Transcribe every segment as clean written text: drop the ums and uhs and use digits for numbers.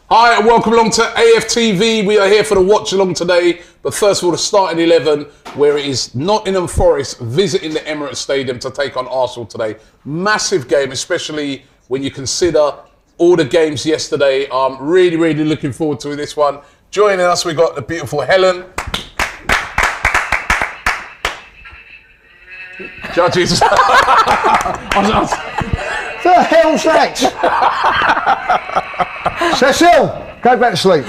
Hi, and welcome along to AFTV. We are here for the watch along today. But first of all, the starting 11, where it is Nottingham Forest visiting the Emirates Stadium to take on Arsenal today. Massive game, especially when you consider all the games yesterday. I'm really looking forward to this one. Joining us, we've got the beautiful Helen. Judges. The hell's that? Cecil, go back to sleep.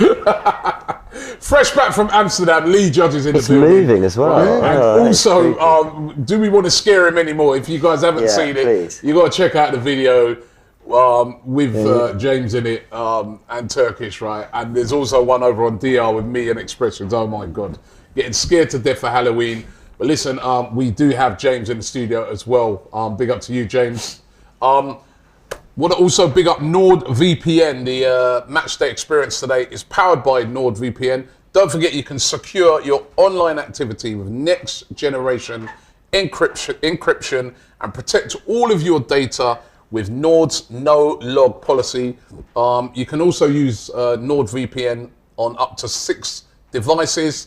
Fresh back from Amsterdam, Lee Judges in It's the building. moving as well. Right. And also, do we want to scare him anymore? If you guys haven't seen it, you got to check out the video with James in it and Turkish, right? And there's also one over on DR with me and Expressions. Oh my God, getting scared to death for Halloween. But listen, we do have James in the studio as well. Big up to you, James. Want to also big up NordVPN. The match day experience today is powered by NordVPN. Don't forget you can secure your online activity with next generation encryption and protect all of your data with Nord's no-log policy. You can also use NordVPN on up to 6 devices.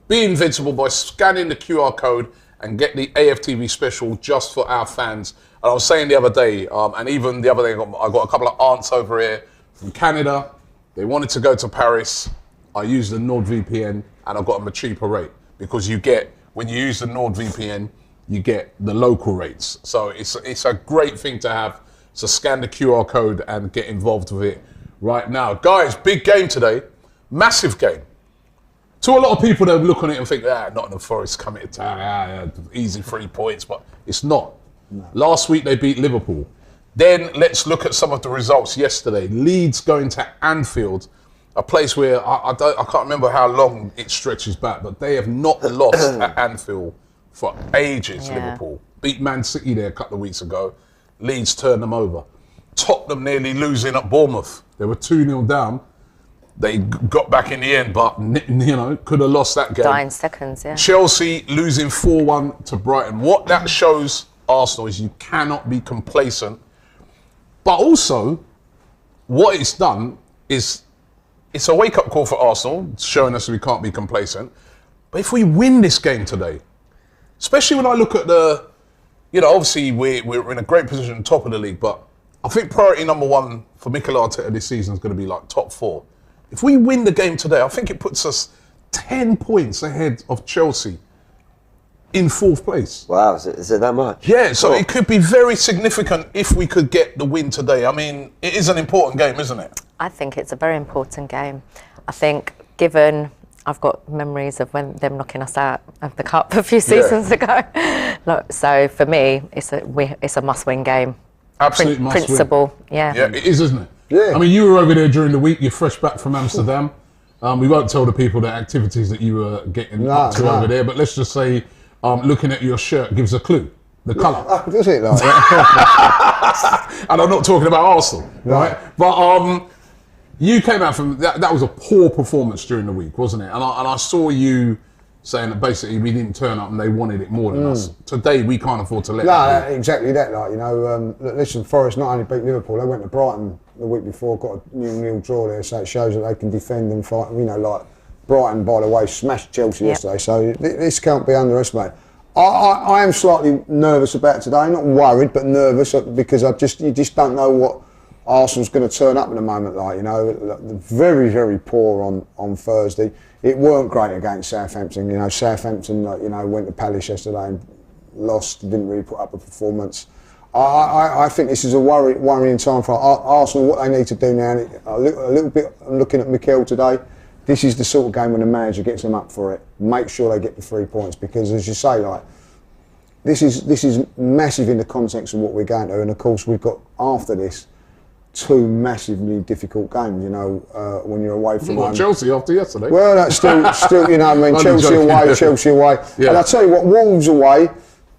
Be invincible by scanning the QR code and get the AFTV special just for our fans. And I was saying the other day, and even the other day, I got a couple of aunts over here from Canada. They wanted to go to Paris. I used the NordVPN and I got them a cheaper rate because you get, when you use the NordVPN, you get the local rates. So it's a great thing to have. So scan the QR code and get involved with it right now. Guys, big game today. Massive game. To a lot of people, they'll look on it and think, Nottingham Forest coming to town, easy 3 points, but it's not. No. Last week they beat Liverpool. Then let's look at some of the results yesterday. Leeds going to Anfield, a place where I can't remember how long it stretches back, but they have not lost at Anfield for ages. Liverpool beat Man City there a couple of weeks ago. Leeds turned them over. Tottenham nearly losing at Bournemouth. They were 2-0 down. They got back in the end, but could have lost that game. Dying seconds, yeah. Chelsea losing 4-1 to Brighton. What that shows Arsenal is you cannot be complacent. But also, what it's done is it's a wake-up call for Arsenal, showing us we can't be complacent. But if we win this game today, especially when I look at obviously we're in a great position top of the league, but I think priority number one for Mikel Arteta this season is going to be like top 4. If we win the game today, I think it puts us 10 points ahead of Chelsea in 4th place. Wow, is it that much? Yeah, so it could be very significant if we could get the win today. I mean, it is an important game, isn't it? I think it's a very important game. I think given I've got memories of when them knocking us out of the cup a few seasons ago. Look, so for me, it's a must-win game. Absolute must-win. Principle, yeah. Yeah, it is, isn't it? Yeah. I mean, you were over there during the week. You're fresh back from Amsterdam. We won't tell the people the activities that you were getting up to over there, but let's just say looking at your shirt gives a clue. The colour. Oh, does it? Like and I'm not talking about Arsenal, right? But you came out from that was a poor performance during the week, wasn't it? And I saw you saying that basically we didn't turn up and they wanted it more than us. Today we can't afford to let it. Exactly that. Listen, Forest not only beat Liverpool, they went to Brighton the week before, got a 0-0 draw there, so it shows that they can defend and fight. Like Brighton, by the way, smashed Chelsea yesterday, so this can't be underestimated. I am slightly nervous about today, not worried, but nervous because you just don't know what Arsenal's going to turn up in a moment. Very, very poor on Thursday. It weren't great against Southampton. Southampton, went to Palace yesterday and lost. Didn't really put up a performance. I think this is a worrying time for Arsenal. What they need to do now, a little bit. I'm looking at Mikel today. This is the sort of game when the manager gets them up for it. Make sure they get the 3 points because, as you say, this is massive in the context of what we're going to. And of course, we've got after this 2 massively difficult games. When you're away from home. Chelsea after yesterday. Well, that's still Chelsea away, Chelsea away. Yeah. And I tell you what, Wolves away.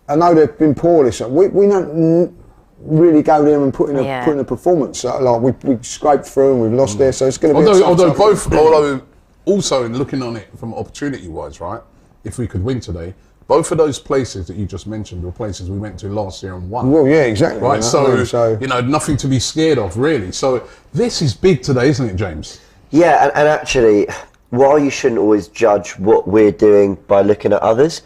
I know they've been poor this. We don't really go there and put in a performance. We scraped through and we've lost there, so it's going to be. Although also in looking on it from opportunity-wise, right? If we could win today, both of those places that you just mentioned were places we went to last year and won. Well, yeah, exactly. Right, so nothing to be scared of, really. So this is big today, isn't it, James? Yeah, and actually, while you shouldn't always judge what we're doing by looking at others,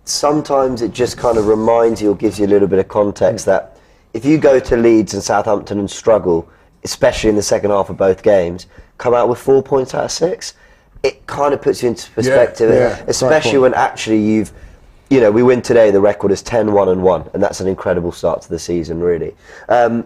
sometimes it just kind of reminds you or gives you a little bit of context that if you go to Leeds and Southampton and struggle, especially in the second half of both games, come out with 4 points out of 6, it kind of puts you into perspective, especially when actually we win today, the record is 10-1-1, and that's an incredible start to the season, really.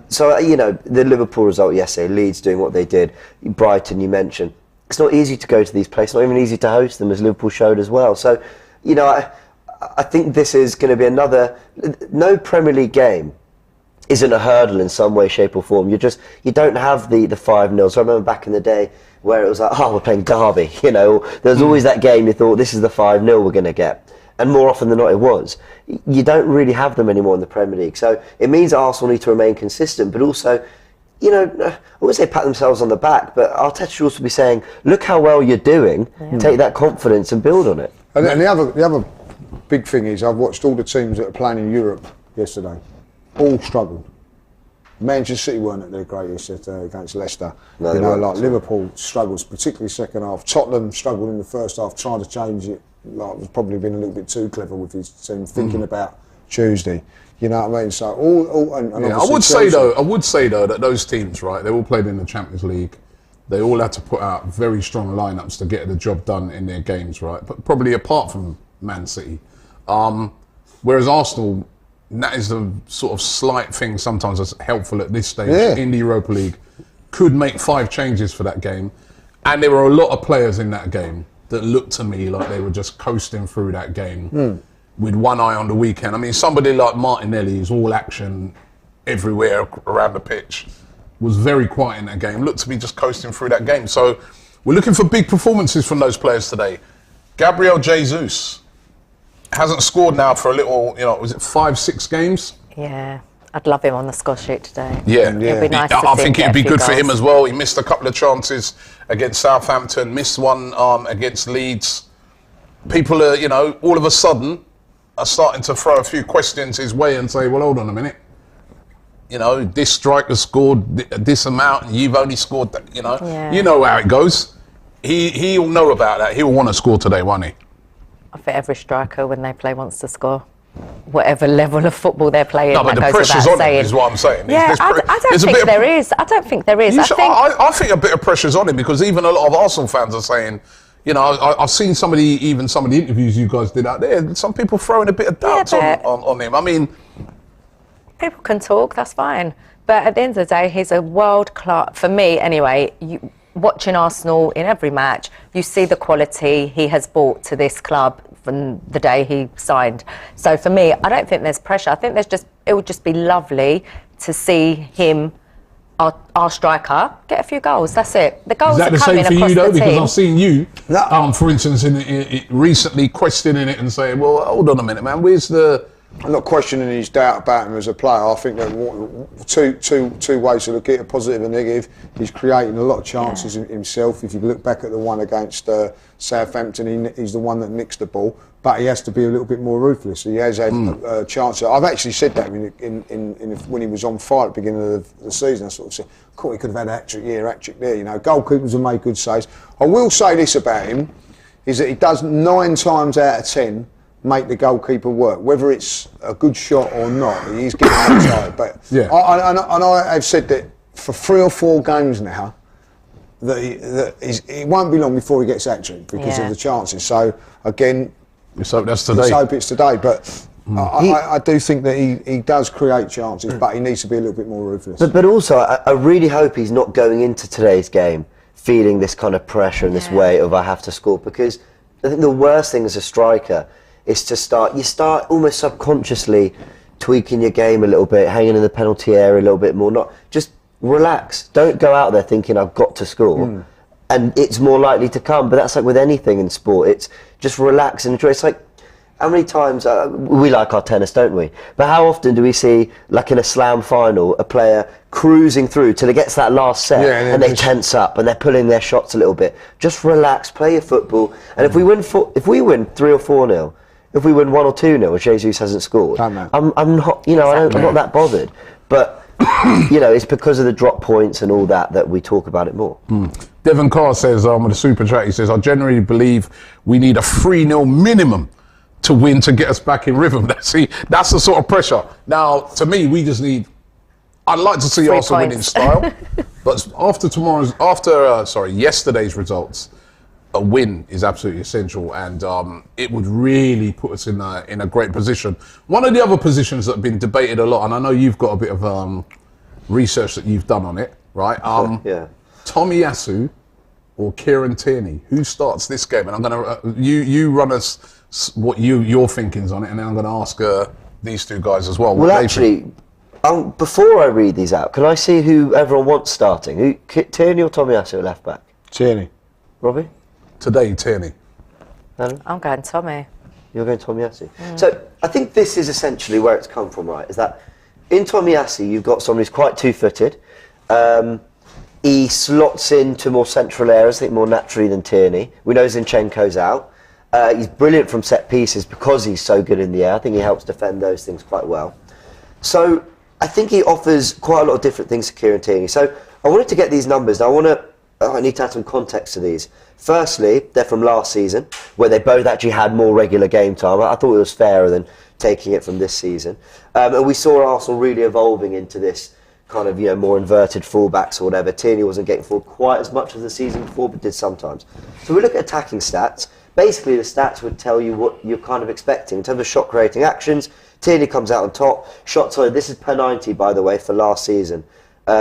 So, the Liverpool result yesterday, Leeds doing what they did, Brighton, you mentioned, it's not easy to go to these places, not even easy to host them, as Liverpool showed as well. So, I think this is going to be no Premier League game isn't a hurdle in some way, shape or form. You don't have the 5-0. So I remember back in the day where it was like, we're playing Derby, there's always that game you thought, this is the 5-0 we're going to get. And more often than not it was. You don't really have them anymore in the Premier League. So it means that Arsenal need to remain consistent, but also, I wouldn't say pat themselves on the back, but Arteta should also be saying, look how well you're doing, take that confidence and build on it. And the other big thing is, I've watched all the teams that are playing in Europe yesterday. All struggled. Manchester City weren't at their greatest against Leicester. No, Liverpool struggles, particularly second half. Tottenham struggled in the first half, trying to change it. Was probably been a little bit too clever with his team, thinking about Tuesday. You know what I mean? So I would say though that those teams, right? They all played in the Champions League. They all had to put out very strong lineups to get the job done in their games, right? But probably apart from Man City, whereas Arsenal, that is the sort of slight thing sometimes that's helpful at this stage in the Europa League. Could make 5 changes for that game, and there were a lot of players in that game that looked to me like they were just coasting through that game with one eye on the weekend. I mean, somebody like Martinelli, who's all action everywhere around the pitch, was very quiet in that game. Looked to be just coasting through that game. So we're looking for big performances from those players today. Gabriel Jesus hasn't scored now for a little, was it 5-6 games? Yeah. I'd love him on the score sheet today. Yeah. It'd be nice I think it'd be good goals for him as well. He missed a couple of chances against Southampton, missed one against Leeds. People are, all of a sudden are starting to throw a few questions his way and say, well, hold on a minute. This striker scored this amount and you've only scored that, You know how it goes. He'll know about that. He'll want to score today, won't he? I think every striker, when they play, wants to score. Whatever level of football they're playing, no, but that the goes pressure's without on saying. him, is what I'm saying. Yeah, I don't think there is. I don't think there is. I think a bit of pressure's on him, because even a lot of Arsenal fans are saying, I've seen some of the interviews you guys did out there, some people throwing a bit of doubts on him. I mean, people can talk, that's fine. But at the end of the day, he's a world-class, for me anyway, watching Arsenal in every match, you see the quality he has brought to this club from the day he signed. So for me, I don't think there's pressure. I think it would just be lovely to see him, our striker, get a few goals. That's it. The goals are coming across the team. Is that the same for you though? Because I've seen you, for instance, in recently questioning it and saying, well, hold on a minute, man, where's the... I'm not questioning his doubt about him as a player. I think there are two ways to look at it, a positive and negative. He's creating a lot of chances himself. If you look back at the one against Southampton, he's the one that nicks the ball, but he has to be a little bit more ruthless. He has had a chance. I've actually said that when he was on fire at the beginning of the season. I sort of said, cool, he could have had a hat-trick here, hat-trick there. Goalkeepers have made good saves. I will say this about him, is that he does 9 times out of 10 make the goalkeeper work, whether it's a good shot or not. He's getting outside, but I have said that for 3 or 4 games now, that it won't be long before he gets hat-trick because of the chances. So again, let's hope that's today. Let's hope it's today, but I do think that he does create chances, but he needs to be a little bit more ruthless. But also, I really hope he's not going into today's game feeling this kind of pressure and this weight of I have to score, because I think the worst thing as a striker is to start almost subconsciously tweaking your game a little bit, hanging in the penalty area a little bit more. Not just relax. Don't go out there thinking I've got to score, and it's more likely to come. But that's like with anything in sport. It's just relax and enjoy. It's like, how many times we like our tennis, don't we? But how often do we see, like in a slam final, a player cruising through till it gets that last set and they tense up and they're pulling their shots a little bit? Just relax, play your football, and if we win 3 or 4-0. If we win 1 or 2-0, and Jesus hasn't scored, I'm not, I'm not that bothered. But it's because of the drop points and all that we talk about it more. Devon Carr says, with a super chat, he says, I generally believe we need a 3-0 minimum to win to get us back in rhythm. See, that's the sort of pressure. Now, to me, we just need... I'd like to see Arsenal win in style, but after yesterday's results, a win is absolutely essential, and it would really put us in a great position. One of the other positions that have been debated a lot, and I know you've got a bit of research that you've done on it, right? Tomiyasu or Kieran Tierney, who starts this game? And I'm going to you run us what your thinking's on it, and then I'm going to ask these two guys as well. Well, actually. Before I read these out, can I see who everyone wants starting? Tierney or Tomiyasu at left back? Tierney. Robbie? Today, Tierney. I'm going Tommy. You're going Tomiyasu. So I think this is essentially where it's come from, right? Is that in Tomiyasu you've got someone who's quite two-footed. He slots into more central areas, I think more naturally than Tierney. We know Zinchenko's out. He's brilliant from set pieces because he's so good in the air. I think he helps defend those things quite well. So I think he offers quite a lot of different things to Kieran Tierney. So I wanted to get these numbers. Now I need to add some context to these. Firstly, they're from last season, where they both actually had more regular game time. I thought it was fairer than taking it from this season. And we saw Arsenal really evolving into this kind of, more inverted fullbacks or whatever. Tierney wasn't getting forward quite as much as the season before, but did sometimes. So we look at attacking stats. Basically, the stats would tell you what you're kind of expecting. In terms of shot creating actions, Tierney comes out on top. Shots, this is per 90, by the way, for last season.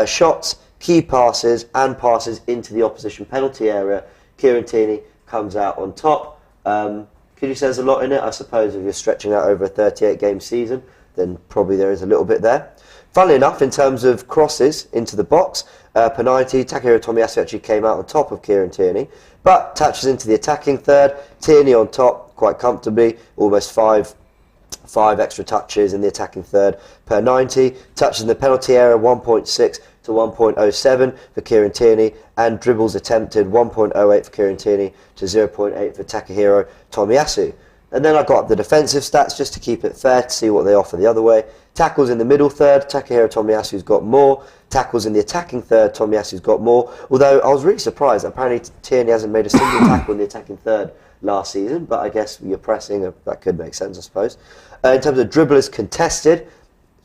Shots, key passes, and passes into the opposition penalty area. Kieran Tierney comes out on top. Could you say there's a lot in it? I suppose if you're stretching out over a 38-game season, then probably there is a little bit there. Funnily enough, in terms of crosses into the box, per 90, Takahiro Tomiyasu actually came out on top of Kieran Tierney, but touches into the attacking third. Tierney on top quite comfortably, almost five extra touches in the attacking third per 90. Touches in the penalty area, 1.6 to 1.07 for Kieran Tierney, and dribbles attempted, 1.08 for Kieran Tierney to 0.8 for Takahiro Tomiyasu. And then I got up the defensive stats just to keep it fair, to see what they offer the other way. Tackles in the middle third, Takahiro Tomiyasu's got more. Tackles in the attacking third, Tomiyasu's got more. Although I was really surprised, apparently Tierney hasn't made a single tackle in the attacking third last season, but I guess you're pressing, that could make sense, I suppose. In terms of dribblers contested,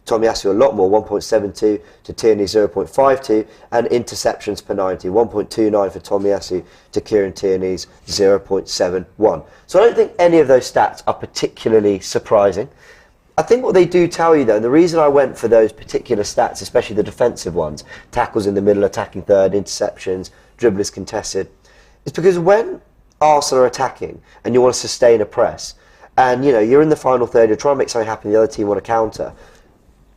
Tomiyasu a lot more, 1.72 to Tierney 0.52, and interceptions per 90, 1.29 for Tomiyasu to Kieran Tierney's 0.71. So I don't think any of those stats are particularly surprising. I think what they do tell you, though, and the reason I went for those particular stats, especially the defensive ones, tackles in the middle, attacking third, interceptions, dribblers contested, is because when Arsenal are attacking and you want to sustain a press, and you're in the final third, you're trying to make something happen, the other team want to counter,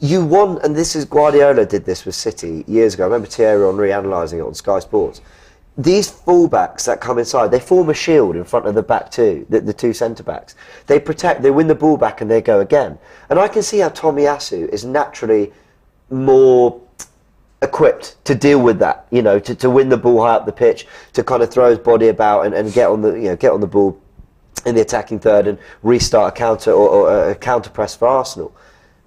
you want, and this is Guardiola did this with City years ago. I remember Thierry Henry analysing it on Sky Sports. These fullbacks that come inside, they form a shield in front of the back two, the two centre-backs. They protect, they win the ball back and they go again. And I can see how Tomiyasu is naturally more equipped to deal with that, to win the ball high up the pitch, to kind of throw his body about and get on the ball in the attacking third and restart a counter or a counter press for Arsenal.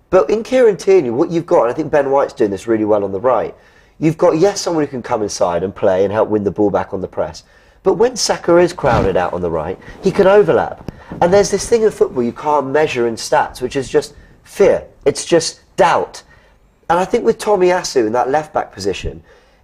But in Kieran Tierney, what you've got, and I think Ben White's doing this really well on the right, you've got, yes, someone who can come inside and play and help win the ball back on the press. But when Saka is crowded out on the right, he can overlap. And there's this thing in football you can't measure in stats, which is just fear. It's just doubt. And I think with Tomiyasu in that left-back position,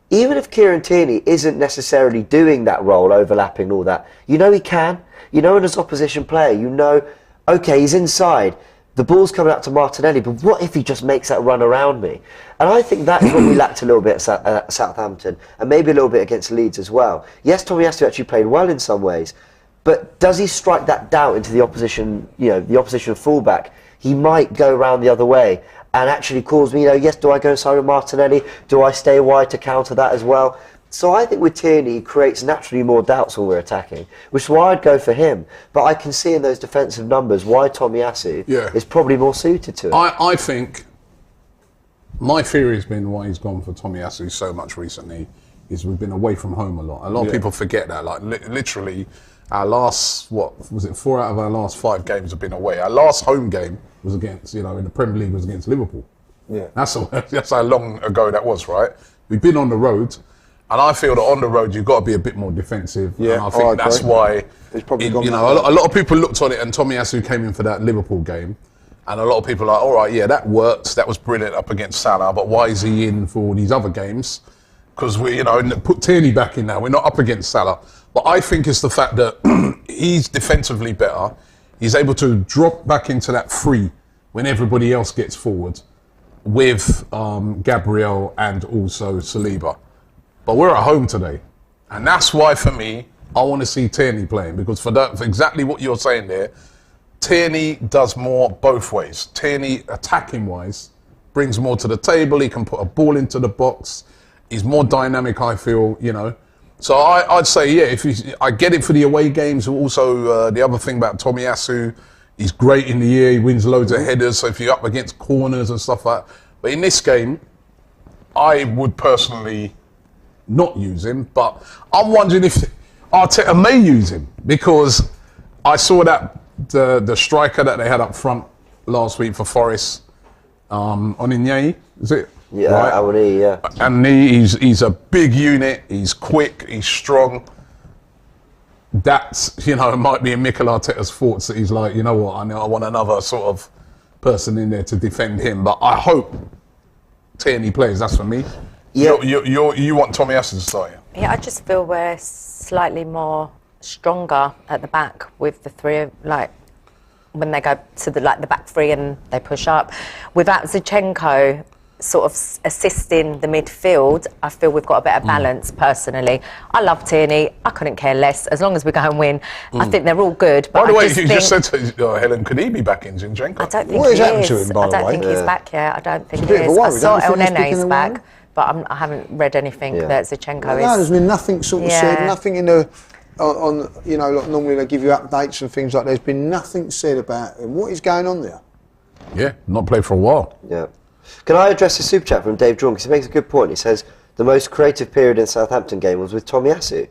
even if Kieran Tierney isn't necessarily doing that role, overlapping all that, he can. And as opposition player, okay, he's inside. The ball's coming out to Martinelli, but what if he just makes that run around me? And I think that's what we lacked a little bit at Southampton, and maybe a little bit against Leeds as well. Yes, Tomiyasu actually played well in some ways, but does he strike that doubt into the opposition, the opposition fullback? He might go around the other way and actually cause me, yes, do I go inside with Martinelli? Do I stay wide to counter that as well? So I think with Tierney, he creates naturally more doubts when we're attacking, which is why I'd go for him. But I can see in those defensive numbers why Tomiyasu is probably more suited to it. I think my theory has been why he's gone for Tomiyasu so much recently is we've been away from home a lot. A lot of people forget that. Like literally, our last 4 out of our last 5 games have been away. Our last home game was against, in the Premier League was against Liverpool. Yeah, that's how long ago that was, right? We've been on the road. And I feel that on the road, you've got to be a bit more defensive. Yeah, and I think that's why, a lot of people looked on it, and Tomiyasu came in for that Liverpool game. And a lot of people are like, all right, yeah, that worked. That was brilliant up against Salah. But why is he in for all these other games? Because we, put Tierney back in now. We're not up against Salah. But I think it's the fact that he's defensively better. He's able to drop back into that free when everybody else gets forward with Gabriel and also Saliba. But we're at home today. And that's why, for me, I want to see Tierney playing. Because for exactly what you're saying there, Tierney does more both ways. Tierney, attacking-wise, brings more to the table. He can put a ball into the box. He's more dynamic, I feel, So I'd say, yeah, I get it for the away games. Also, the other thing about Tomiyasu, he's great in the air. He wins loads of headers. So if you're up against corners and stuff like that. But in this game, I would personally not use him. But I'm wondering if Arteta may use him. Because I saw that the striker that they had up front last week for Forest, Oninyei, is it? Yeah, right? Awani, yeah. And he's a big unit, he's quick, he's strong. That's, it might be in Mikel Arteta's thoughts that he's like, you know what, I want another sort of person in there to defend him. But I hope Tierney plays, that's for me. Yeah. You want Tomiyasu to start, yeah? Yeah, I just feel we're slightly more stronger at the back with the three, when they go to the back three and they push up. Without Zinchenko sort of assisting the midfield, I feel we've got a better balance personally. I love Tierney. I couldn't care less as long as we go and win. I think they're all good. But by the way, you just said to Helen, could he be back in Zinchenko? I don't think what he happened is. to him, by I don't the way? think he's back yet. I don't think It's he a bit of is. a I worry, saw don't you El think he's Nene's picking back, but I haven't read anything that Zinchenko is. No, there's been nothing sort of said, nothing in the like normally they give you updates and things like that. There's been nothing said about him. What is going on there? Yeah, not played for a while. Yeah. Can I address the super chat from Dave Drawn? Because he makes a good point. He says the most creative period in the Southampton game was with Tomiyasu.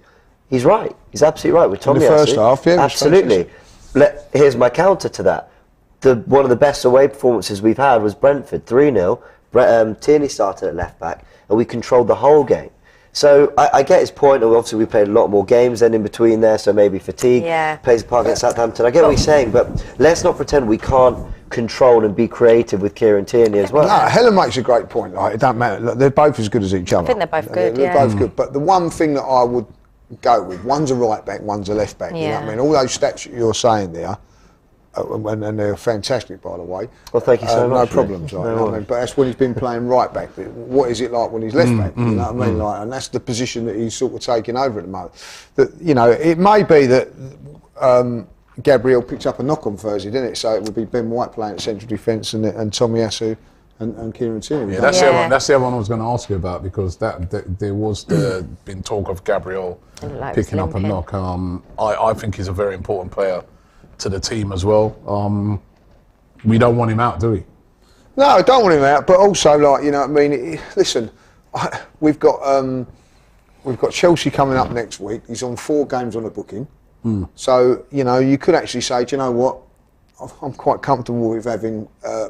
He's right. He's absolutely right with Tomiyasu. In the first half, yeah. Absolutely. Here's my counter to that. One of the best away performances we've had was Brentford, 3-0. Tierney started at left back, and we controlled the whole game. So I get his point. Obviously, we played a lot more games then in between there, so maybe fatigue plays a part against Southampton. I get what he's saying, but let's not pretend we can't control and be creative with Kieran Tierney as well. No, Helen makes a great point. It don't matter. Look, they're both as good as each other. I think they're both good, They're both good. But the one thing that I would go with, one's a right back, one's a left back. You know what I mean? All those stats you're saying there, and they're fantastic, by the way. Well, thank you so much. No problems, right? You know what I mean? But that's when he's been playing right back. What is it like when he's left back? You know what I mean? And that's the position that he's sort of taking over at the moment. That it may be that Gabriel picked up a knock on Thursday, didn't it? So it would be Ben White playing at central defence and Tomiyasu and Kieran Tierney. Yeah, that's the other one I was going to ask you about, because there was been talk of Gabriel picking up a knock. I think he's a very important player to the team as well. We don't want him out, do we? No, I don't want him out, but also, you know what I mean? Listen, we've got Chelsea coming up next week. He's on 4 games on a booking. So, you could actually say, do you know what? I'm quite comfortable with having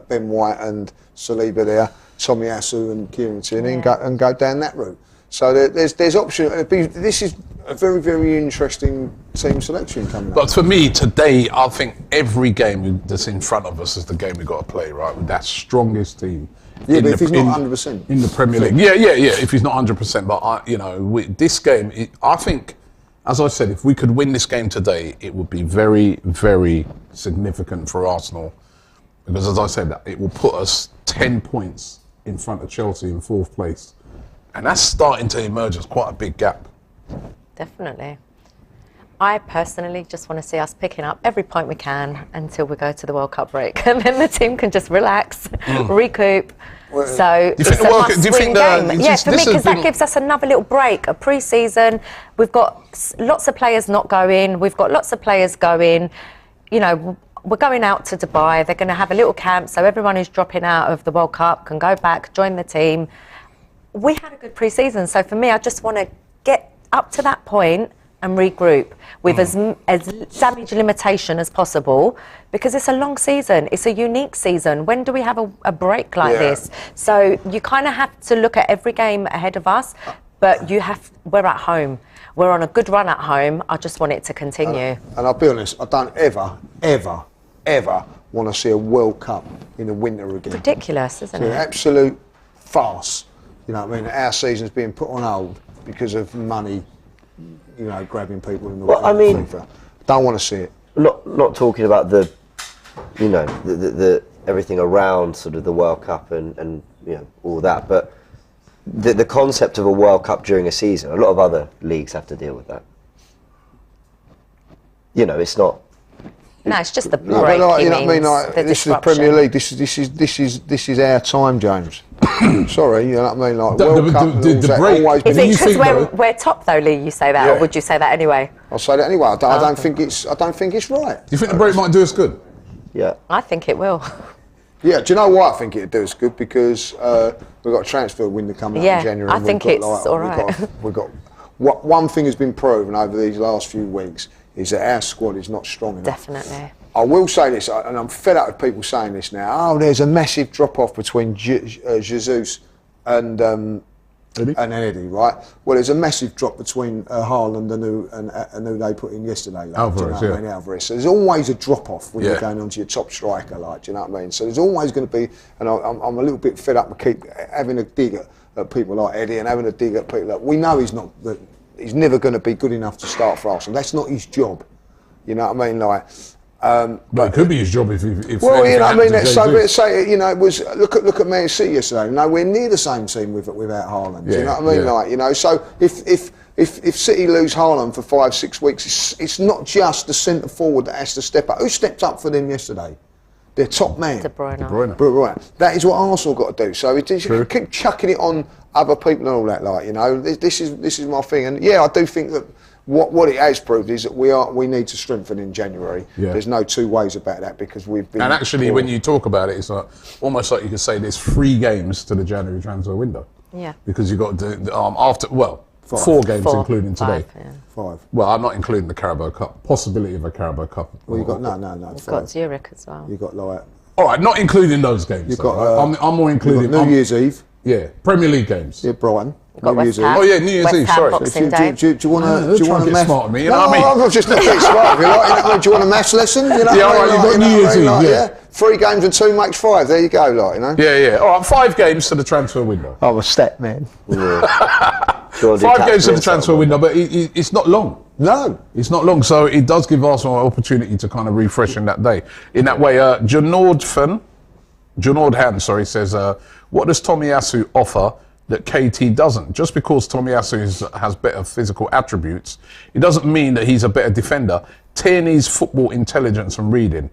Ben White and Saliba there, Tomiyasu and Kieran Tierney, and go down that route. So there's option. This is a very, very interesting team selection coming up. But for me today, I think every game that's in front of us is the game we've got to play, right? With that strongest team. Yeah, but if he's not 100%. In the Premier League. Yeah, if he's not 100%. But, this game, I think, as I said, if we could win this game today, it would be very, very significant for Arsenal. Because, as I said, it will put us 10 points in front of Chelsea in 4th place. And that's starting to emerge as quite a big gap. Definitely. I personally just want to see us picking up every point we can until we go to the World Cup break. And then the team can just relax, recoup. So it's a must-win game. Yeah, for me, because that gives us another little break, a pre-season. We've got lots of players not going. We've got lots of players going. We're going out to Dubai. They're going to have a little camp, so everyone who's dropping out of the World Cup can go back, join the team. We had a good pre-season, so for me, I just want to get up to that point and regroup with as damage limitation as possible, because it's a long season. It's a unique season. When do we have a break like this? So you kind of have to look at every game ahead of us. But we're at home. We're on a good run at home. I just want it to continue. And I'll be honest, I don't ever want to see a World Cup in the winter again. Ridiculous, isn't it? It's an absolute farce. You know what I mean? Our season's being put on hold because of money, you know, grabbing people in the Well, I mean, FIFA. Don't want to see it. Not talking about the, you know, the everything around sort of the World Cup and you know, all that, but the concept of a World Cup during a season, a lot of other leagues have to deal with that. You know, it's not. No, it's just the break. No, but like, you know what I mean? Like, This is the Premier League. This is our time, James. Sorry, you know what I mean? Like World Cup. The break. Always Is it because we're top though, Lee? You say that, or would you say that anyway? I'll say that anyway. I don't think it's right. Do you think the break might do us good? Yeah. I think it will. Yeah, do you know why I think it'd do us good? Because we've got a transfer window coming up in January. I think it's all right. We've got one thing has been proven over these last few weeks is that our squad is not strong enough. Definitely. I will say this, and I'm fed up with people saying this now. Oh, there's a massive drop-off between Jesus and Eddie, right? Well, there's a massive drop between Haaland and who they put in yesterday. Like, Alvarez, Alvarez. So there's always a drop-off when you're going on to your top striker, like, do you know what I mean? So there's always going to be, and I'm a little bit fed up with keep having a dig at people like Eddie and having a dig at people like, we know he's never going to be good enough to start for Arsenal. That's not his job. You know what I mean? Like, but it could be his job if well, you know what I mean. Let's say, you know, it was look at Man City yesterday. Nowhere near the same team without Haaland. Yeah, you know what I mean? yeah. Like, you know, so if City lose Haaland for 5-6 weeks, it's not just the centre forward that has to step up. Who stepped up for them yesterday? Their top man, De Bruyne. Right. That is what Arsenal got to do. So you keep chucking it on other people and all that. Like, you know, this is my thing. And yeah, I do think that. What it has proved is that we need to strengthen in January. Yeah. There's no two ways about that because we've been. And actually, when you talk about it, it's almost like you could say there's 3 games to the January transfer window. Yeah. Because you've got to, 4 games including today. 5. Well, I'm not including the Carabao Cup. Possibility of a Carabao Cup. Well, you got no. You've got Zurich as well. You got like. All right, not including those games. You've got. I'm more including New Year's Eve. Yeah, Premier League games. Yeah, Brighton. New Year's Eve. Oh yeah, New Year's Eve. Sorry. Do you want to get smart with me? You know what I mean? I'm just not getting smart. You know, do you want a maths lesson? You know, yeah, all right. You've got New Year's Eve. Yeah. 3 games and 2 makes 5. There you go, like, you know. Yeah. All right, 5 games to the transfer window. I'm a step man. Yeah. 5 games to the transfer window, but it's not long. No, it's not long. So it does give Arsenal an opportunity to kind of refresh in that day. In that way, Junord Han, says, what does Tomiyasu offer that KT doesn't? Just because Tomiyasu has better physical attributes, it doesn't mean that he's a better defender. Tierney's football intelligence and reading,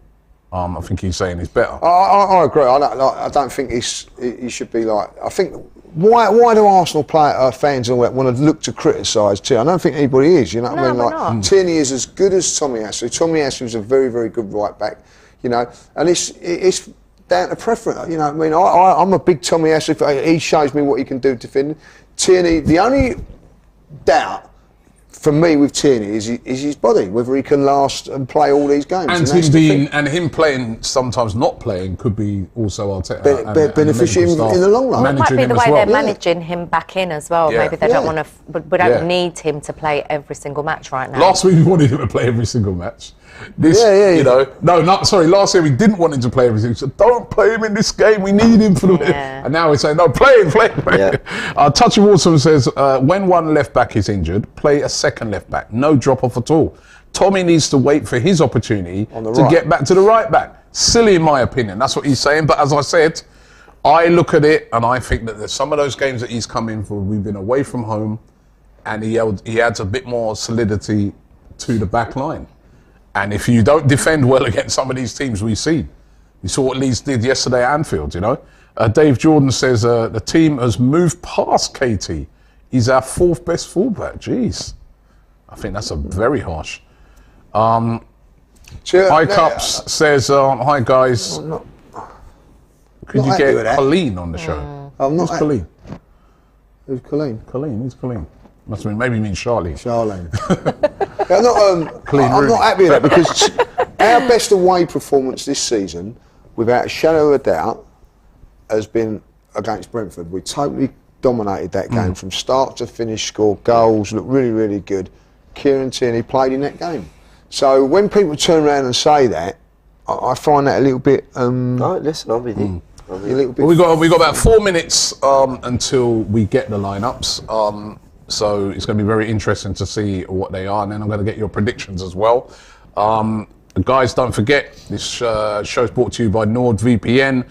I think he's saying he's better. I agree. I don't think he should be like. I think why do Arsenal fans and all that want to look to criticise Tierney? I don't think anybody is. You know what I mean? Like Tierney is as good as Tomiyasu. Tomiyasu is a very, very good right back. You know, and it's down to preference. You know what I mean? I'm a big Tomiyasu. He shows me what he can do defending. Tierney, the only doubt for me with Tierney is his body, whether he can last and play all these games. And him playing, sometimes not playing, could be also Arteta beneficial in the long run. Well, it might be the way they're managing him back in as well. Yeah. Maybe they don't want to. We don't need him to play every single match right now. Last week we wanted him to play every single match. You know, last year we didn't want him to play everything. So don't play him in this game. We need him for the. And now we're saying no, play him. Yeah. Touch of Awesome says when one left back is injured, play a second left back. No drop off at all. Tommy needs to wait for his opportunity to get back to the right back. Silly in my opinion. That's what he's saying. But as I said, I look at it and I think that there's some of those games that he's come in for. We've been away from home, and he adds a bit more solidity to the back line. And if you don't defend well against some of these teams we saw what Leeds did yesterday at Anfield, you know. Dave Jordan says the team has moved past KT. He's our 4th best fullback. Jeez. I think that's a very harsh. High Cups says, hi guys. Could you get Colleen on the show? Who's Colleen? Who's Colleen? Who's Colleen? Must mean maybe mean Charlene. I'm not happy with that because our best away performance this season, without a shadow of a doubt, has been against Brentford. We totally dominated that game from start to finish, scored goals, looked really, really good. Kieran Tierney played in that game. So when people turn around and say that, I find that a little bit... No, listen, I'm with you. A little bit... Well, we got about 4 minutes until we get the lineups. So it's going to be very interesting to see what they are, and then I'm going to get your predictions as well. Guys, don't forget, this show is brought to you by NordVPN.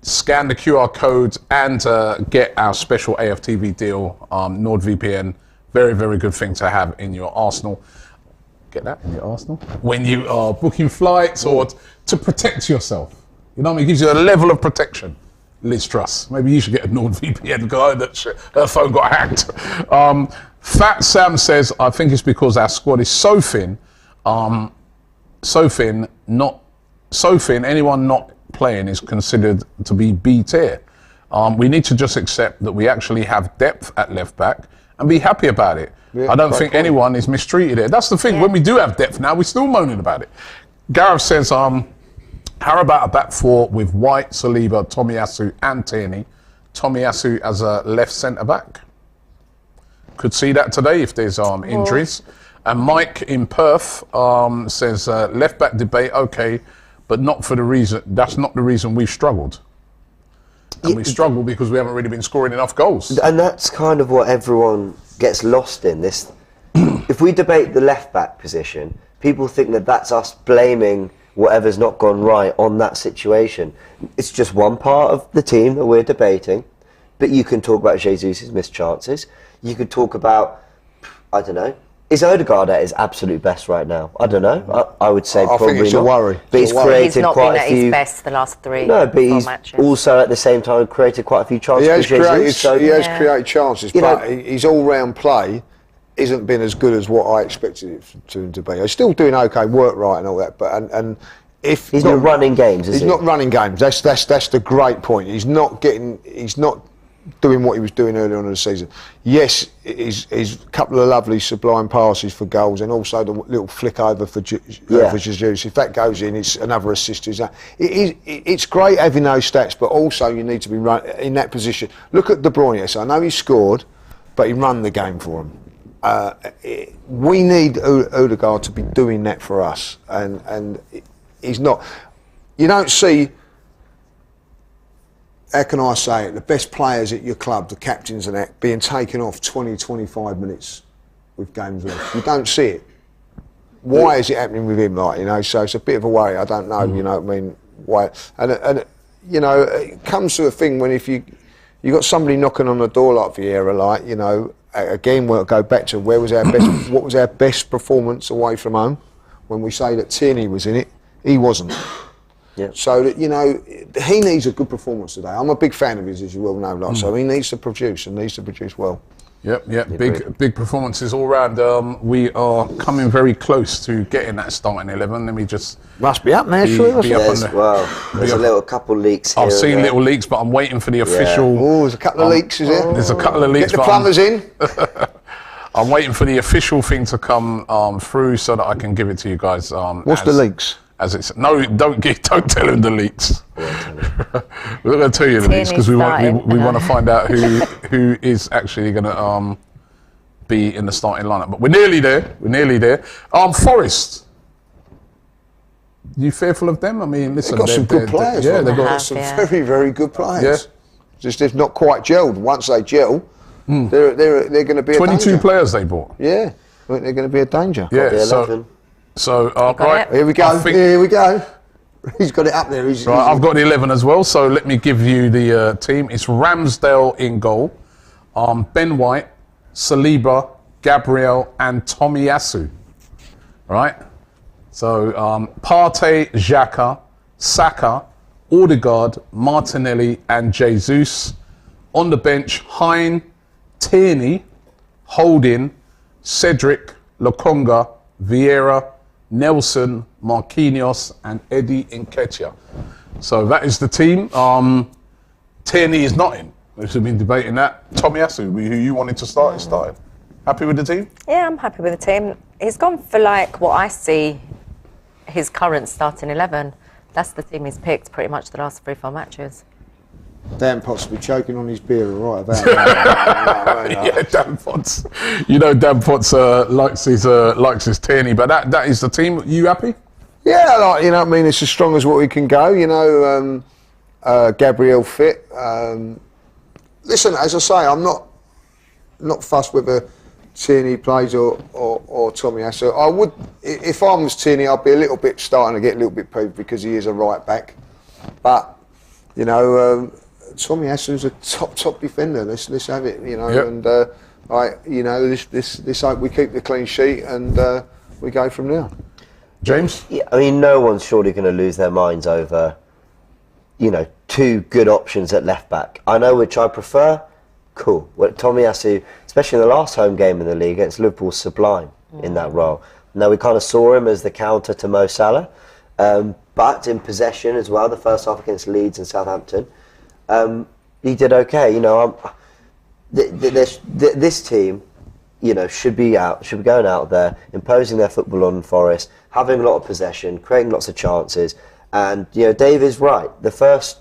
Scan the QR code and get our special AFTV deal. NordVPN, very, very good thing to have in your arsenal. Get that in your arsenal? When you are booking flights or to protect yourself. You know what I mean? It gives you a level of protection. Liz Truss. Maybe you should get a NordVPN guy that her phone got hacked. Fat Sam says, I think it's because our squad is so thin. Anyone not playing is considered to be B tier. We need to just accept that we actually have depth at left back and be happy about it. Yeah, I don't think anyone is mistreated here. That's the thing. When we do have depth now, we're still moaning about it. Gareth says, how about a back four with White, Saliba, Tomiyasu and Tierney? Tomiyasu as a left centre back. Could see that today if there's injuries. And Mike in Perth says left back debate, okay, but not for the reason. That's not the reason we've struggled. And we struggle because we haven't really been scoring enough goals. And that's kind of what everyone gets lost in. This, if we debate the left back position, people think that that's us blaming whatever's not gone right on that situation. It's just one part of the team that we're debating. But you can talk about Jesus' missed chances. You could talk about, I don't know, is Odegaard at his absolute best right now? I don't know. I would say probably think it's not. a worry. But he's created not quite been a few. He's not been at his best the last three. No, but he's matches. also at the same time created quite a few chances. He has created chances, but his all-round play isn't been as good as what I expected it to be. He's still doing okay, work right and all that, but and if he's not running games, is he? He's not running games. That's the great point. He's not doing what he was doing earlier on in the season. Yes, he's a couple of lovely sublime passes for goals, and also the little flick over for Jesus. If that goes in, it's another assist. It's great having those stats, but also you need to be in that position. Look at De Bruyne. Yes, I know he scored, but he ran the game for him. We need Odegaard to be doing that for us, and he's not. You don't see. How can I say it? The best players at your club, the captains and that, being taken off 20, 25 minutes with games left. You don't see it. Why is it happening with him? So it's a bit of a worry. I don't know. You know what I mean? Why? And it comes to a thing when if you got somebody knocking on the door like Vieira, again we'll go back to where was our best? What was our best performance away from home? When we say that Tierney was in it, he wasn't. Yeah. So that he needs a good performance today. I'm a big fan of his, as you well know. So he needs to produce and needs to produce well. Yep. Big performances all round. We are coming very close to getting that starting 11. Let me just must be up there. There's a little couple leaks here. I've seen little leaks, but I'm waiting for the official. Oh, there's a couple of leaks, is there? There's a couple of leaks. Get the plumbers in. I'm waiting for the official thing to come through so that I can give it to you guys. What's the leaks? Don't tell him the leaks. We're not going to tell you the leaks because we want to find out who is actually going to be in the starting lineup. But we're nearly there. Forest. You fearful of them? I mean, listen, they've got some good players. They've got some very, very good players. Yeah. Just they've not quite gelled. Once they gel, they're going to be 22 playars they bought. Yeah, I think they're going to be a danger. Yeah. So right, here we go. Here we go. He's got it up there. I've got the 11 as well. So let me give you the team. It's Ramsdale in goal. Ben White, Saliba, Gabriel, and Tomiyasu. Right. So Partey, Xhaka, Saka, Odegaard, Martinelli, and Jesus. On the bench, Hine, Tierney, Holding, Cedric, Lokonga, Vieira, Nelson, Marquinhos, and Eddie Nketiah. So that is the team. Tierney is not in. We've been debating that. Tomiyasu, who you wanted to start, is starting. Happy with the team? Yeah, I'm happy with the team. He's gone for what I see his current starting 11. That's the team he's picked pretty much the last 3-4 matches. Dan Potts will be choking on his beer right about that. Yeah, Dan Potts. You know, Dan Potts likes his Tierney, but that is the team. You happy? Yeah, like, you know what I mean, it's as strong as what we can go, you know. Gabriel fit. Listen, as I say, I'm not fussed whether Tierney plays or Tomiyasu. I would, if I was Tierney, I'd be a little bit starting to get a little bit peeved because he is a right back. But, you know, Tomiyasu's a top defender. Let's have it, you know. Yep. And you know, this hope we keep the clean sheet and we go from there. James? Yeah, I mean, no one's surely going to lose their minds over, you know, two good options at left back. I know which I prefer. Cool. Well, Tomiyasu, especially in the last home game in the league against Liverpool, sublime in that role. Now we kind of saw him as the counter to Mo Salah, but in possession as well. The first half against Leeds and Southampton, he did okay. You know, this team, you know, should be going out there, imposing their football on Forest, having a lot of possession, creating lots of chances. And, you know, Dave is right. The first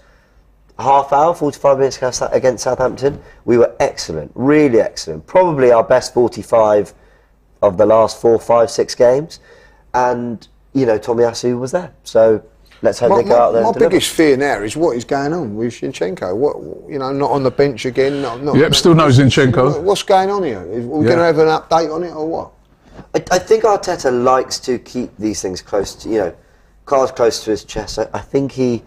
half hour, 45 minutes against Southampton, we were excellent, really excellent. Probably our best 45 of the last 4, 5, 6 games. And, you know, Tomiyasu was there. So let's hope they go out there and deliver. My biggest fear now is what is going on with Zinchenko. What, you know, not on the bench again. Still no Zinchenko. What's going on here? Are we going to have an update on it or what? I think Arteta likes to keep these things close to, you know, cards close to his chest. I think he...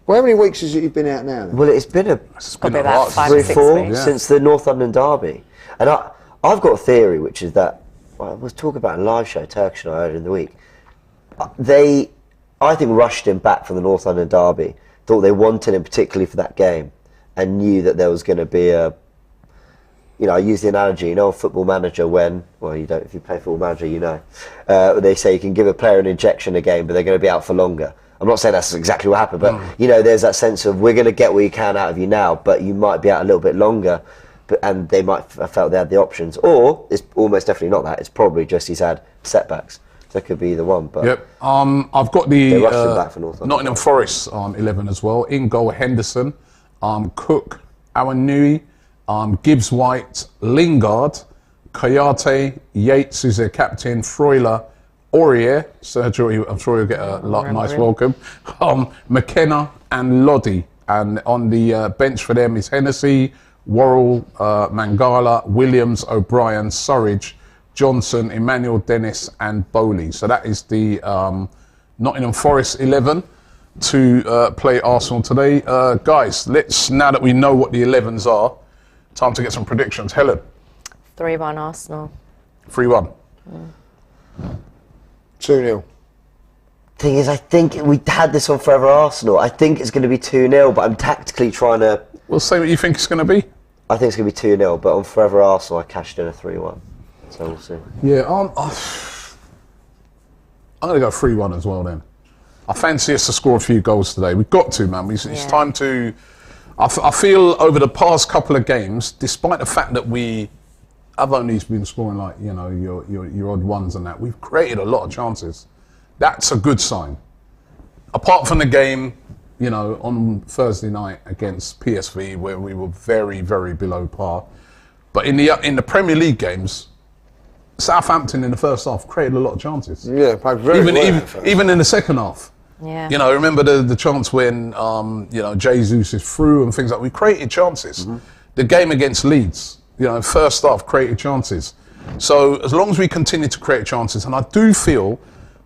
Well, how many weeks has he been out now? Then? Well, it's been about 5 or 6 weeks since the North London derby. And I've got a theory, which is that, I was talking about in a live show, Turkish and I earlier in the week. I think, rushed him back from the North London derby, thought they wanted him particularly for that game, and knew that there was going to be a, you know, I use the analogy, you know, a football manager when, well, you don't, if you play football manager, you know, they say you can give a player an injection a game, but they're going to be out for longer. I'm not saying that's exactly what happened, but, you know, there's that sense of we're going to get what you can out of you now, but you might be out a little bit longer, and they might have felt they had the options. Or, it's almost definitely not that, it's probably just he's had setbacks. So it could be either one. But yep. I've got the back for Nottingham Forest 11 as well. In goal, Henderson, Cook, Aaron Nui, Gibbs White, Lingard, Kayate, Yates, who's their captain, Freuler, Aurier, Sergio, I'm sure you'll get a nice welcome, McKenna and Lodi. And on the bench for them is Hennessy, Worrell, Mangala, Williams, O'Brien, Surridge, Johnson, Emmanuel Dennis and Bowley. So that is the Nottingham Forest 11 to play Arsenal today. Guys, now that we know what the 11s are, time to get some predictions. Helen? 3-1 Arsenal. 3-1. 2-0. Thing is, I think we had this on Forever Arsenal. I think it's going to be 2-0, but I'm tactically trying to... Well, say what you think it's going to be. I think it's going to be 2-0, but on Forever Arsenal, I cashed in a 3-1. So we'll see. Yeah, I'm going to go 3-1 as well then. I fancy us to score a few goals today. We've got to, man. It's time to... I feel over the past couple of games, despite the fact that we have only been scoring like, you know, your odd ones and that, we've created a lot of chances. That's a good sign. Apart from the game, you know, on Thursday night against PSV, where we were very, very below par. But in the Premier League games, Southampton in the first half created a lot of chances. Yeah, even in the second half. Yeah. You know, remember the chance when you know, Jesus is through and things like that. We created chances. Mm-hmm. The game against Leeds, you know, first half created chances. So as long as we continue to create chances, and I do feel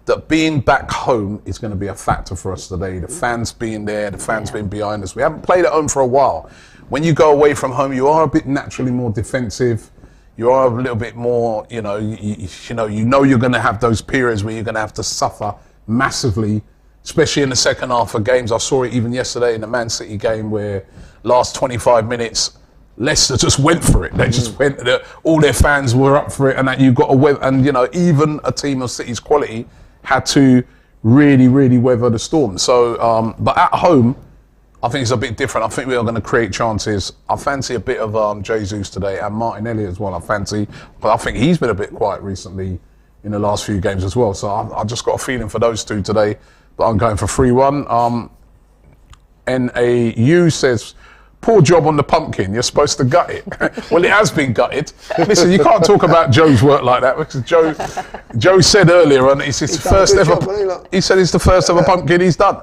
that being back home is going to be a factor for us today. The fans being there, the fans being behind us. We haven't played at home for a while. When you go away from home, you are a bit naturally more defensive. You are a little bit more, you know, you're going to have those periods where you're going to have to suffer massively, especially in the second half of games. I saw it even yesterday in the Man City game where last 25 minutes, Leicester just went for it. They just went, all their fans were up for it, and that you got to, and you know, even a team of City's quality had to really, really weather the storm. So, but at home, I think it's a bit different. I think we are going to create chances. I fancy a bit of Jesus today and Martinelli as well. I fancy, but I think he's been a bit quiet recently in the last few games as well. So I've just got a feeling for those two today. But I'm going for 3-1. NAU says poor job on the pumpkin. You're supposed to gut it. Well, it has been gutted. Listen, you can't talk about Joe's work like that because Joe said earlier on it's his first ever. He said it's the first ever pumpkin he's done.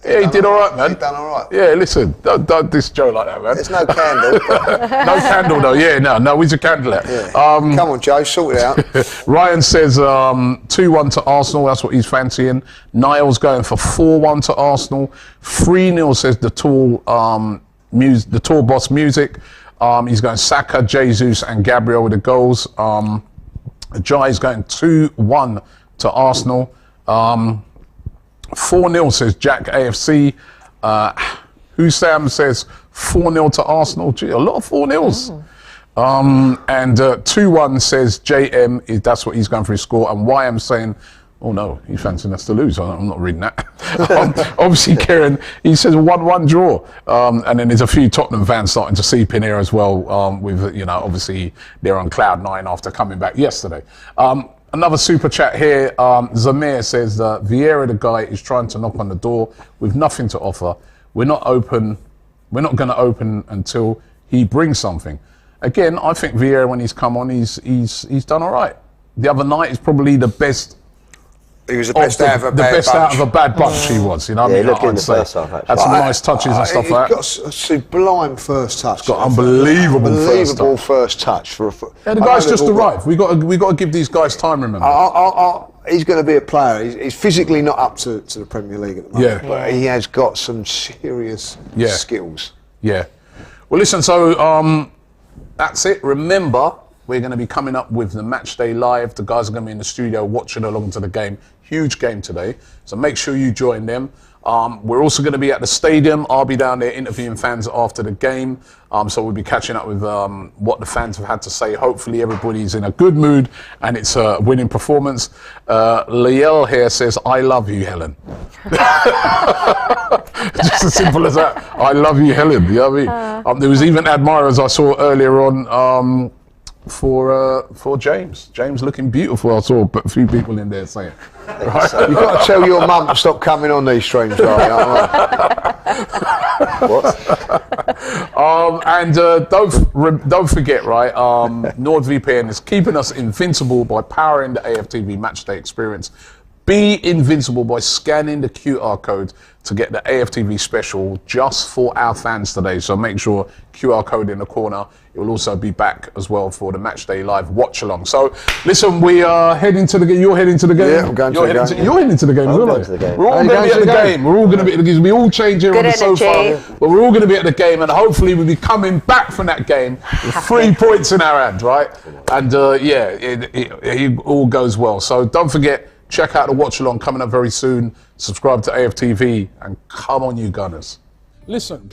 Yeah, he did all right, man. He done all right. Yeah, listen, don't diss Joe like that, man. There's no candle. No candle though. Yeah, no. Where's your candle at? Yeah. Come on, Joe, sort it out. Ryan says 2-1 to Arsenal. That's what he's fancying. Niall's going for 4-1 to Arsenal. 3-0 says the tall boss music. He's going Saka, Jesus, and Gabriel with the goals. Jai is going 2-1 to Arsenal. 4-0 says Jack AFC. Husam says 4-0 to Arsenal. Gee, a lot of 4-0s. And 2-1 says JM. That's what he's going for his score. And YM saying, oh no, he's fancying us to lose. I'm not reading that. Obviously, Kieran, he says 1-1 draw. And then there's a few Tottenham fans starting to seep in here as well. With, you know, obviously they're on cloud 9 after coming back yesterday. Another super chat here. Zamir says that Vieira, the guy, is trying to knock on the door with nothing to offer. We're not open. We're not going to open until he brings something. Again, I think Vieira, when he's come on, he's done all right. The other night is probably the best. He was the best out of a bad bunch. He was, you know. Yeah, I mean, look in the first half. Had some nice touches and stuff like that. He's got a sublime first touch. Got unbelievable first touch for a foot. Yeah, the guy's just arrived. We got to give these guys time. Remember, he's going to be a player. He's physically not up to the Premier League at the moment, but he has got some serious skills. Yeah. Well, listen. So that's it. Remember, we're going to be coming up with the match day live. The guys are going to be in the studio watching along to the game. Huge game today, so make sure you join them. We're also going to be at the stadium. I'll be down there interviewing fans after the game. So we'll be catching up with what the fans have had to say. Hopefully everybody's in a good mood and it's a winning performance. Liel here says, I love you, Helen. Just as simple as that. I love you, Helen. You know what I mean? There was even admirers I saw earlier on for James. James looking beautiful. I saw a few people in there saying. Right? You've got to tell your mum to stop coming on these streams, right? What? And don't forget, right? NordVPN is keeping us invincible by powering the AFTV Matchday experience. Be invincible by scanning the QR code to get the AFTV special just for our fans today. So make sure QR code in the corner. It will also be back as well for the Matchday Live watch along. So listen, we are heading to the game. You're heading to the game. Yeah, I'm going to the game. You're heading to the game, I'm going to the game. We're all going to be at the game. We're all going to be at the game. We all change here on the sofa, but we're all going to be at the game, and hopefully we'll be coming back from that game with 3 points in our hand, right? And it all goes well. So don't forget. Check out the watch along coming up very soon. Subscribe to AFTV and come on, you Gunners. Listen,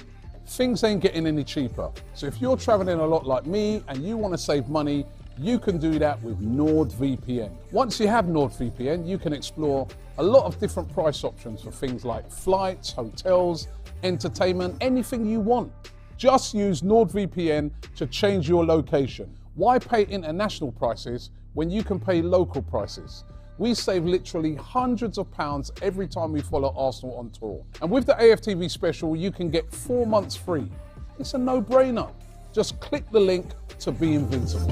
things ain't getting any cheaper. So if you're traveling a lot like me and you want to save money, you can do that with NordVPN. Once you have NordVPN, you can explore a lot of different price options for things like flights, hotels, entertainment, anything you want. Just use NordVPN to change your location. Why pay international prices when you can pay local prices? We save literally hundreds of pounds every time we follow Arsenal on tour. And with the AFTV special, you can get 4 months free. It's a no-brainer. Just click the link to be invincible.